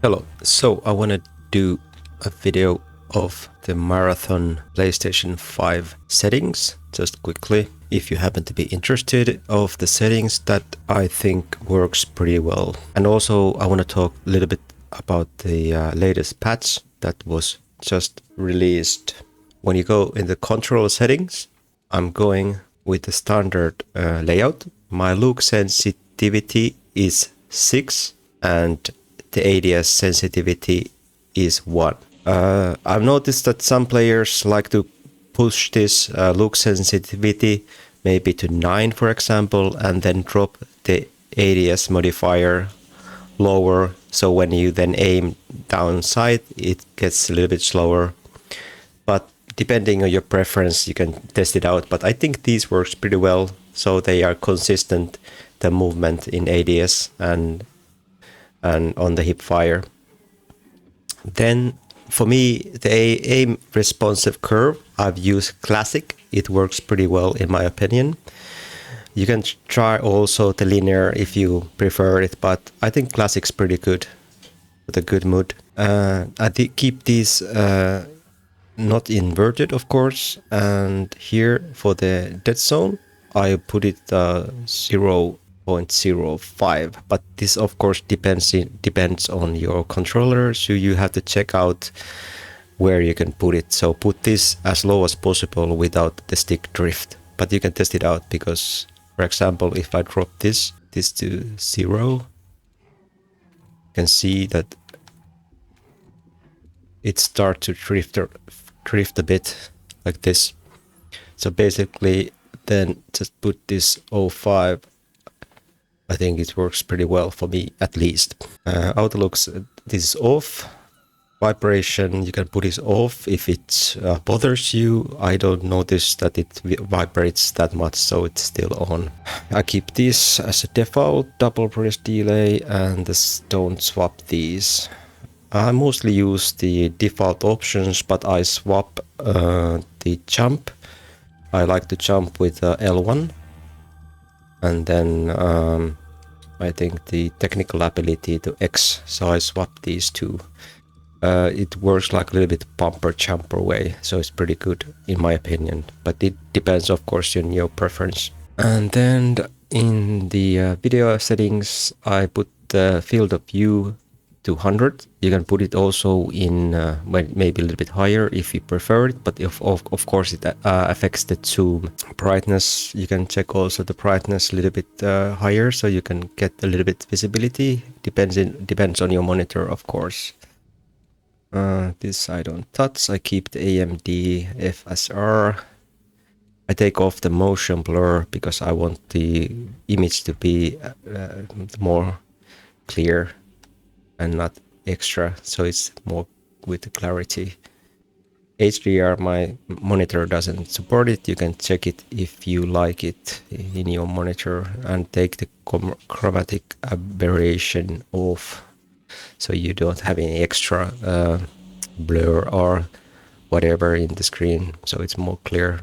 Hello, so I want to do a video of the Marathon PlayStation 5 settings, just quickly, if you happen to be interested of the settings that I think works pretty well. And also I want to talk a little bit about the latest patch that was just released. When you go in the control settings, I'm going with the standard layout. My look sensitivity is 6 and the ADS sensitivity is 1. I've noticed that some players like to push this look sensitivity maybe to 9, for example, and then drop the ADS modifier lower. So when you then aim down sight, it gets a little bit slower. But depending on your preference, you can test it out. But I think these works pretty well. So they are consistent, the movement in ADS and on the hip fire. Then for me, the aim responsive curve, I've used classic. It works pretty well in my opinion. You can try also the linear if you prefer it, but I think classic's pretty good with a good mood. I keep these not inverted, of course. And here for the dead zone, I put it 0.05, but this of course depends on your controller, so you have to check out where you can put it. So put this as low as possible without the stick drift, but you can test it out because, for example, if I drop this to 0, you can see that it starts to drift a bit like this. So basically then just put this 0.5. I think it works pretty well for me, at least. Auto looks, this is off. Vibration, you can put this off if it bothers you. I don't notice that it vibrates that much, so it's still on. I keep this as a default, double press delay, and don't swap these. I mostly use the default options, but I swap the jump. I like to jump with L1. And then I think the technical ability to X, so I swap these two. It works like a little bit bumper jumper way, so it's pretty good in my opinion, but it depends of course on your preference. And then in the video settings, I put the field of view to 100. You can put it also in maybe a little bit higher if you prefer it, but of course it affects the zoom. Brightness, you can check also the brightness a little bit higher, so you can get a little bit visibility. Depends on your monitor, of course. This I don't touch. I keep the AMD FSR. I take off the motion blur because I want the image to be more clear and not extra, so it's more with the clarity. HDR, my monitor doesn't support it. You can check it if you like it in your monitor, and take the chromatic aberration off, so you don't have any extra blur or whatever in the screen, so it's more clear.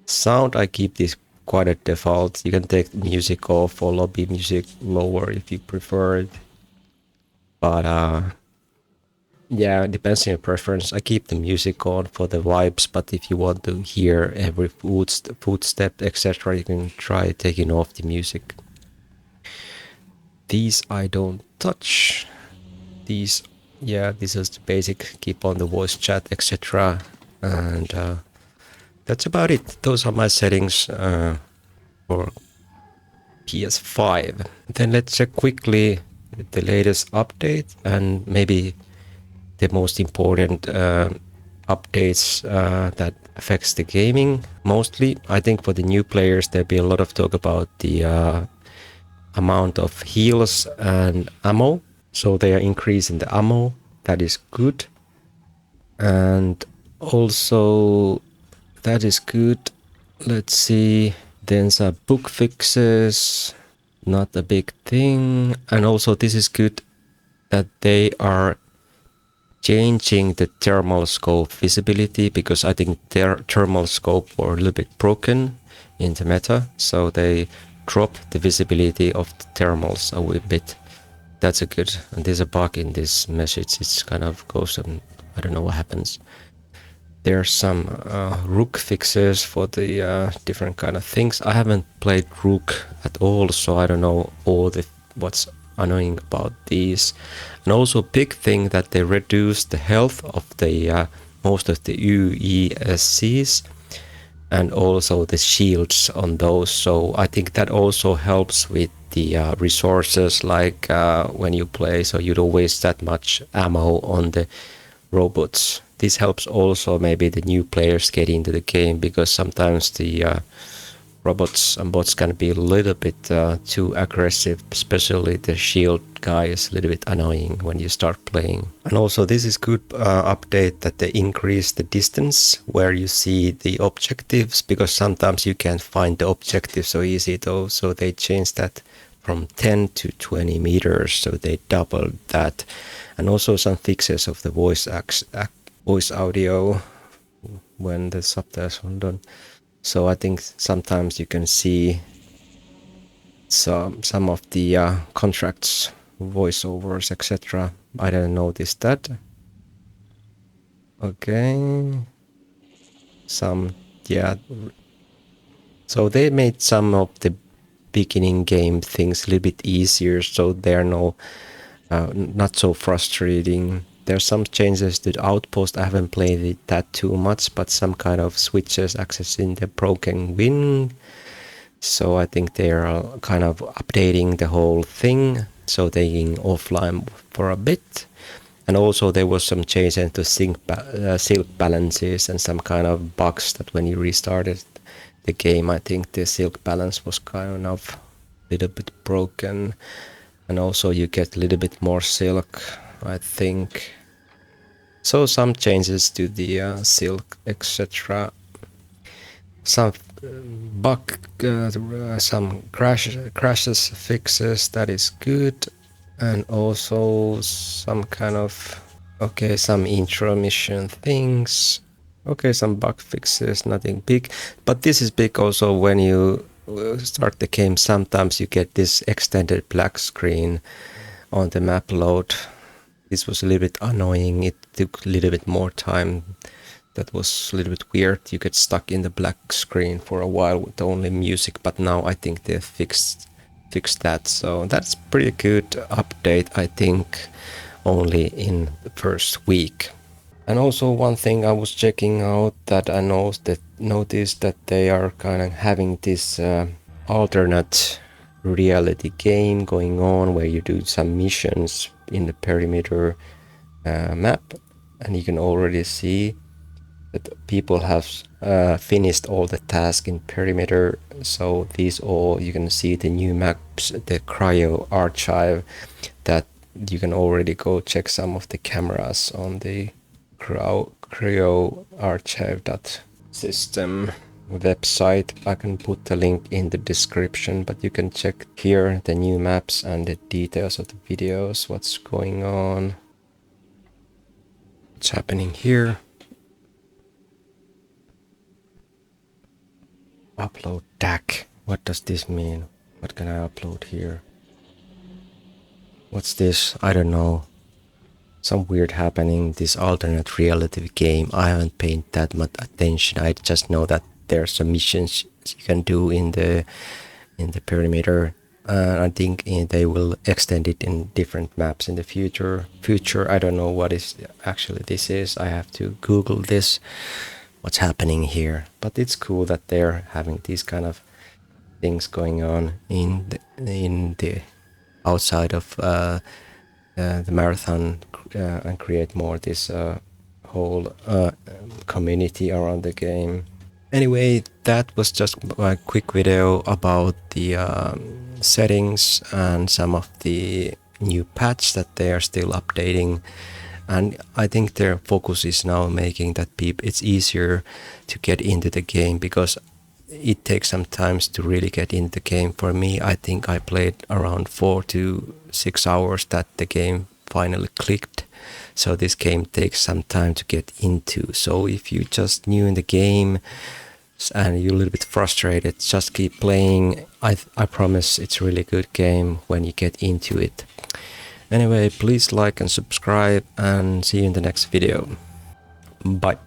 Sound, I keep this quite at default. You can take music off or lobby music lower if you prefer it. But yeah, it depends on your preference. I keep the music on for the vibes, but if you want to hear every footstep, etc., you can try taking off the music. These I don't touch. These, yeah, this is the basic. Keep on the voice chat, etc. And that's about it. Those are my settings for PS5. Then let's check quickly the latest update and maybe the most important updates that affects the gaming mostly. I think for the new players there'll be a lot of talk about the amount of heals and ammo, so they are increasing the ammo. That is good, and also that is good. Let's see, then some bug fixes, not a big thing. And also this is good that they are changing the thermal scope visibility, because I think their thermal scope were a little bit broken in the meta, so they drop the visibility of the thermals a wee bit. That's a good, and there's a bug in this message. It's kind of goes and I don't know what happens. There's some Rook fixes for the different kind of things. I haven't played Rook at all, so I don't know all the what's annoying about these. And also big thing that they reduce the health of the most of the UESCs and also the shields on those. So I think that also helps with the resources, like when you play, so you don't waste that much ammo on the robots. This helps also maybe the new players get into the game, because sometimes the robots and bots can be a little bit too aggressive, especially the shield guy is a little bit annoying when you start playing. And also this is good update that they increase the distance where you see the objectives, because sometimes you can't find the objective so easy though, so they changed that from 10 to 20 meters, so they doubled that. And also some fixes of the voice audio when the subtitles are done. So I think sometimes you can see some of the contracts, voiceovers, etc. I didn't notice that. Okay. Yeah. So they made some of the beginning game things a little bit easier, so they're not so frustrating. There's some changes to the outpost. I haven't played it that too much, but some kind of switches accessing the broken wing. So I think they are kind of updating the whole thing, so taking offline for a bit. And also there was some changes to silk balances and some kind of bugs that when you restarted the game, I think the silk balance was kind of a little bit broken. And also you get a little bit more silk, I think. So some changes to the silk, etc. Some some crashes fixes, that is good. And also some kind of, okay, some intro mission things. Okay, some bug fixes, nothing big. But this is big also when you start the game. Sometimes you get this extended black screen on the map load. This was a little bit annoying. It took a little bit more time. That was a little bit weird. You get stuck in the black screen for a while with only music, but now I think they fixed that. So that's pretty good update, I think, only in the first week. And also one thing I was checking out that I noticed that they are kind of having this alternate reality game going on where you do some missions in the perimeter map, and you can already see that people have finished all the tasks in perimeter. So these all, you can see the new maps, the cryo archive, that you can already go check some of the cameras on the cryo archive.system website. I can put the link in the description, but you can check here the new maps and the details of the videos, what's going on, what's happening here. Upload DAC. What does this mean? What can I upload here? What's this? I don't know. Some weird happening. This alternate reality game. I haven't paid that much attention. I just know that there's some missions you can do in the perimeter. I think they will extend it in different maps in the future. I don't know what is actually this is. I have to Google this. What's happening here? But it's cool that they're having these kind of things going on in the outside of the marathon and create more this whole community around the game. Anyway, that was just a quick video about the settings and some of the new patch that they are still updating. And I think their focus is now making that it's easier to get into the game, because it takes some time to really get into the game. For me, I think I played around 4 to 6 hours that the game finally clicked. So this game takes some time to get into. So if you just new in the game and you're a little bit frustrated, just keep playing. I promise it's a really good game when you get into it. Anyway, please like and subscribe and see you in the next video. Bye.